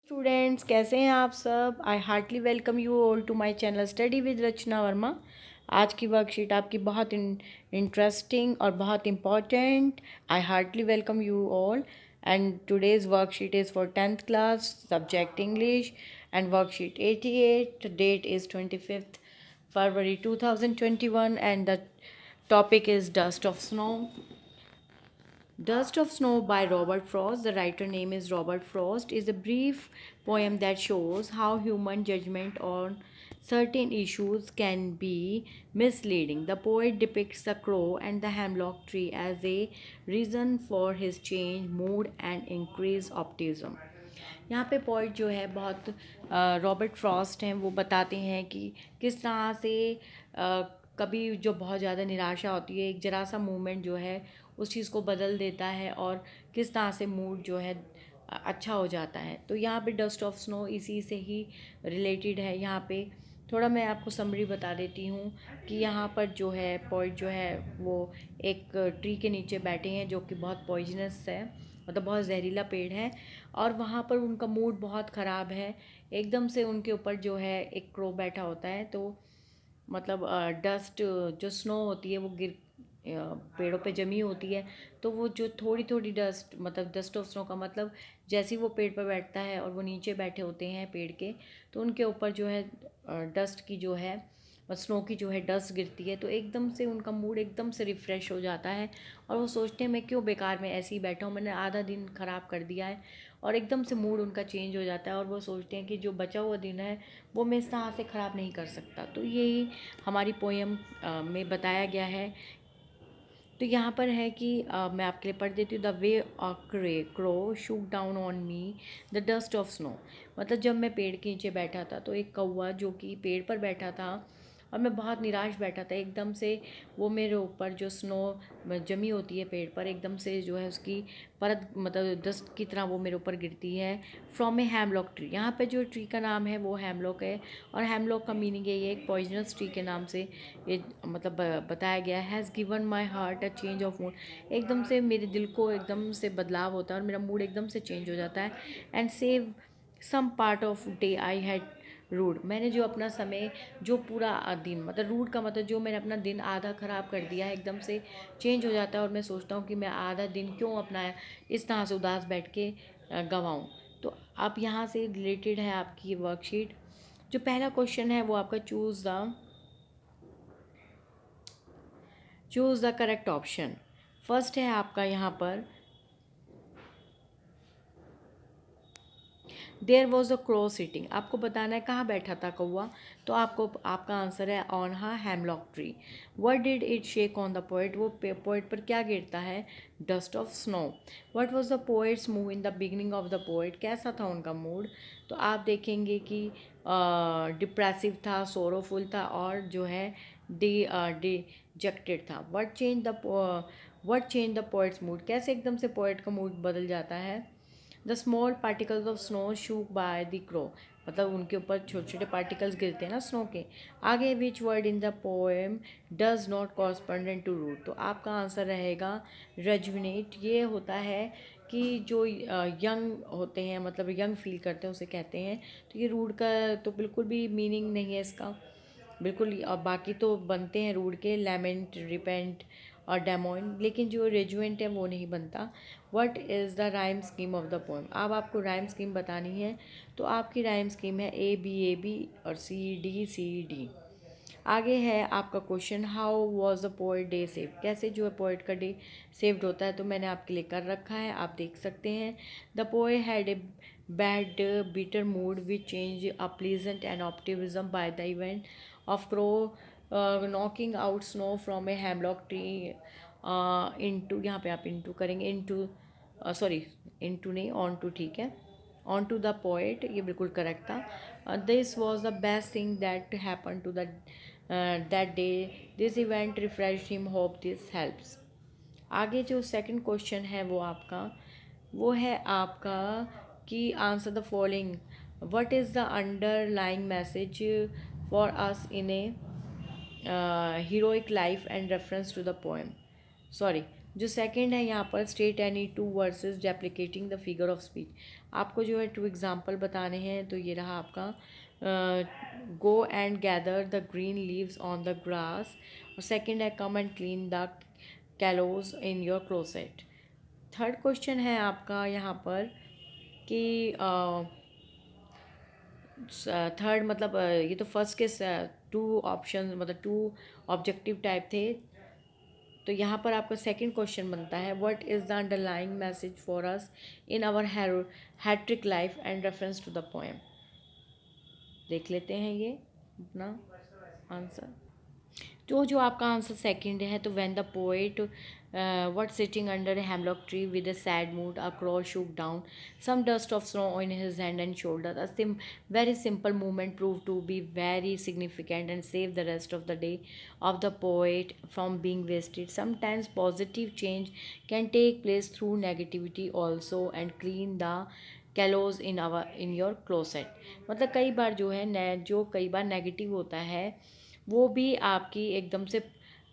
Students, कैसे हैं आप सब। I heartly welcome you all to my channel study with Rachna Verma. आज की वर्कशीट आपकी बहुत इंटरेस्टिंग और बहुत important. I heartly welcome you all and today's worksheet is for 10th class subject English and worksheet 88। Date is 25th February 2021 and the topic is dust of snow. Dust of Snow by Robert Frost, the writer name is Robert Frost, is a brief poem that shows how human judgment on certain issues can be misleading. The poet depicts the crow and the hemlock tree as a reason for his change, mood and increased optimism. यहाँ पे poet जो है बहुत Robert Frost हैं, वो बताते हैं कि किस तरह से कभी जो बहुत ज़्यादा निराशा होती है, एक ज़रा सा मूवमेंट जो है उस चीज़ को बदल देता है और किस तरह से मूड जो है अच्छा हो जाता है। तो यहाँ पे डस्ट ऑफ स्नो इसी से ही रिलेटेड है। यहाँ पे थोड़ा मैं आपको समरी बता देती हूँ कि यहाँ पर जो है पोइट जो है वो एक ट्री के नीचे बैठे हैं जो कि बहुत पॉइजनस है, मतलब बहुत जहरीला पेड़ है, और वहाँ पर उनका मूड बहुत ख़राब है। एकदम से उनके ऊपर जो है एक क्रो बैठा होता है, तो मतलब डस्ट जो स्नो होती है वो पेड़ों पे जमी होती है। तो वो जो थोड़ी थोड़ी डस्ट, मतलब डस्ट ऑफ स्नो का मतलब जैसे ही वो पेड़ पर बैठता है और वो नीचे बैठे होते हैं पेड़ के, तो उनके ऊपर जो है डस्ट की जो है स्नो की जो है डस्ट गिरती है, तो एकदम से उनका मूड एकदम से रिफ़्रेश हो जाता है और वो सोचते हैं मैं क्यों बेकार में ऐसे ही बैठा हूँ, मैंने आधा दिन ख़राब कर दिया है। और एकदम से मूड उनका चेंज हो जाता है और वो सोचते हैं कि जो बचा हुआ दिन है वो मैं इस तरह से ख़राब नहीं कर सकता। तो यही हमारी पोएम में बताया गया है। तो यहाँ पर है कि मैं आपके लिए पढ़ देती हूँ। The way a crow shook down on me the dust of snow. मतलब जब मैं पेड़ के नीचे बैठा था तो एक कौवा जो कि पेड़ पर बैठा था और मैं बहुत निराश बैठा था, एकदम से वो मेरे ऊपर जो स्नो जमी होती है पेड़ पर, एकदम से जो है उसकी परत, मतलब डस्ट की तरह वो मेरे ऊपर गिरती है। फ्रॉम ए हैमलॉक ट्री, यहाँ पे जो ट्री का नाम है वो हैमलॉक है, और हैमलॉक का मीनिंग है ये एक पॉइजनस ट्री के नाम से ये मतलब बताया गया। Has given my heart a change of mood, एकदम से मेरे दिल को एकदम से बदलाव होता है और मेरा मूड एकदम से चेंज हो जाता है। And save some part of day I had rude, मैंने जो अपना समय, जो पूरा दिन, मतलब रूड का मतलब जो मैंने अपना दिन आधा ख़राब कर दिया है, एकदम से चेंज हो जाता है और मैं सोचता हूँ कि मैं आधा दिन क्यों अपना इस तरह से उदास बैठ के गंवाऊँ। तो आप यहाँ से रिलेटेड है आपकी ये वर्कशीट। जो पहला क्वेश्चन है वो आपका choose the correct option. First है आपका यहाँ पर there was a crow sitting, आपको बताना है कहाँ बैठा था कौवा। तो आपको आपका आंसर है ऑन हा hemlock tree. What did it shake on the poet, वो पोइट पर क्या गिरता है, dust of snow. What was the poets move in the beginning of the poet, कैसा था उनका मूड। तो आप देखेंगे कि डिप्रेसिव था, सोरोफुल था, और जो है डिजेक्टेड था। What change the poets mood, कैसे एकदम से पोइट का मूड बदल जाता है। The small particles of snow shook by the crow, मतलब उनके ऊपर छोटे छोटे पार्टिकल्स गिरते हैं ना स्नो के। आगे which word in the poem does not correspondent to root, तो आपका आंसर रहेगा रेजुविनेट। ये होता है कि जो यंग होते हैं, मतलब यंग फील करते हैं, उसे कहते हैं। तो ये रूट का तो बिल्कुल भी मीनिंग नहीं है इसका, बिल्कुल। और बाकी तो बनते हैं रूड के, लेमेंट, रिपेंट और डेमोइन, लेकिन जो रेजुएंट है वो नहीं बनता। What is the rhyme scheme of the poem, अब आपको राइम स्कीम बतानी है। तो आपकी राइम स्कीम है ए बी और सी डी। आगे है आपका question how was the poet day save, कैसे जो है पोएट का डे सेव्ड होता है। तो मैंने आपके लिए कर रखा है, आप देख सकते हैं। The poet had a bad bitter mood which changed a pleasant and optimism by the event of crow knocking out snow from a hemlock tree into, यहाँ पे आप इंटू करेंगे, इंटू सॉरी इंटू नहीं ऑन टू, ठीक है, on to the poet, ये बिल्कुल correct था। This was the best thing that happen to the that day, this event refresh him, hope this helps. आगे जो सेकंड क्वेश्चन है वो है आपका कि answer the following, what is the underlying message for us in a heroic life and reference to the poem. Sorry, जो second है यहाँ पर state any two verses duplicating the figure of speech, आपको जो है 2 एग्जाम्पल बताने हैं। तो ये रहा आपका, go and gather the green leaves on the grass, और सेकंड है come and clean the callose in your closet. Third question है आपका यहाँ पर कि थर्ड मतलब ये तो फर्स्ट के 2 ऑप्शन मतलब 2 ऑब्जेक्टिव टाइप थे। तो यहाँ पर आपका सेकंड क्वेश्चन बनता है, what is the underlying message for us in our हैट्रिक life and reference to the poem. देख लेते हैं ये अपना आंसर। तो जो आपका आंसर सेकंड है, तो when the poet what sitting under a hemlock tree with a sad mood a क्रॉ shook down some dust of snow on his hand and shoulder. A very simple movement proved to be very significant and saved the rest of the day of the poet from being wasted. Sometimes positive change can take place through negativity also and clean the callose in your closet. मतलब कई बार जो है जो कई बार negative होता है वो भी आपकी एकदम से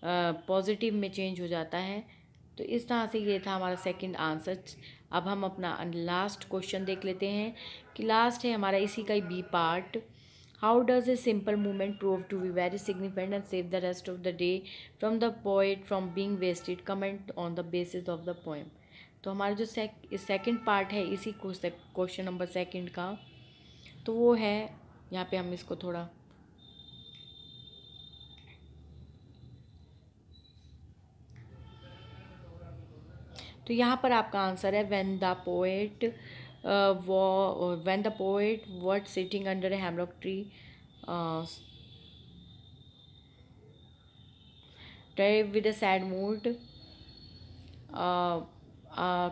पॉजिटिव में चेंज हो जाता है। तो इस तरह से ये था हमारा सेकंड आंसर। अब हम अपना लास्ट क्वेश्चन देख लेते हैं कि लास्ट है हमारा इसी का ही B part. How does a simple movement prove to be very significant and save the rest of the day from the poet from being wasted, comment on the basis of the poem. तो हमारा जो second part है इसी question number second का, तो वो है यहाँ पे हम इसको थोड़ा, तो यहाँ पर आपका आंसर है when the poet word sitting under a hemlock tree with a sad mood,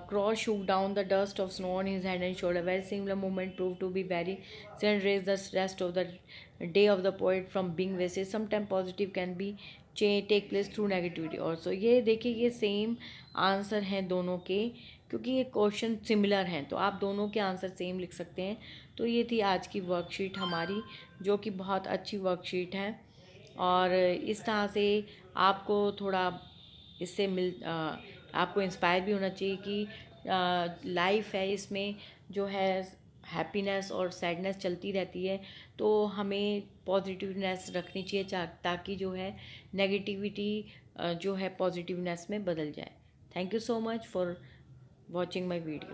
cross shook down the dust of snow on his hand and shoulder. A very similar movement proved to be very and raised the rest of the day of the poet from being wasted. Sometimes positive can be take place through negativity also. ये देखिए ये same answer हैं दोनों के, क्योंकि ये question similar हैं तो आप दोनों के आंसर सेम लिख सकते हैं। तो ये थी आज की वर्कशीट हमारी, जो कि बहुत अच्छी वर्कशीट है। और इस तरह से आपको थोड़ा इससे आपको इंस्पायर भी होना चाहिए कि लाइफ है, इसमें जो है हैप्पीनेस और सैडनेस चलती रहती है, तो हमें पॉजिटिवनेस रखनी चाहिए ताकि जो है नेगेटिविटी जो है पॉजिटिवनेस में बदल जाए। Thank you so much for watching my video.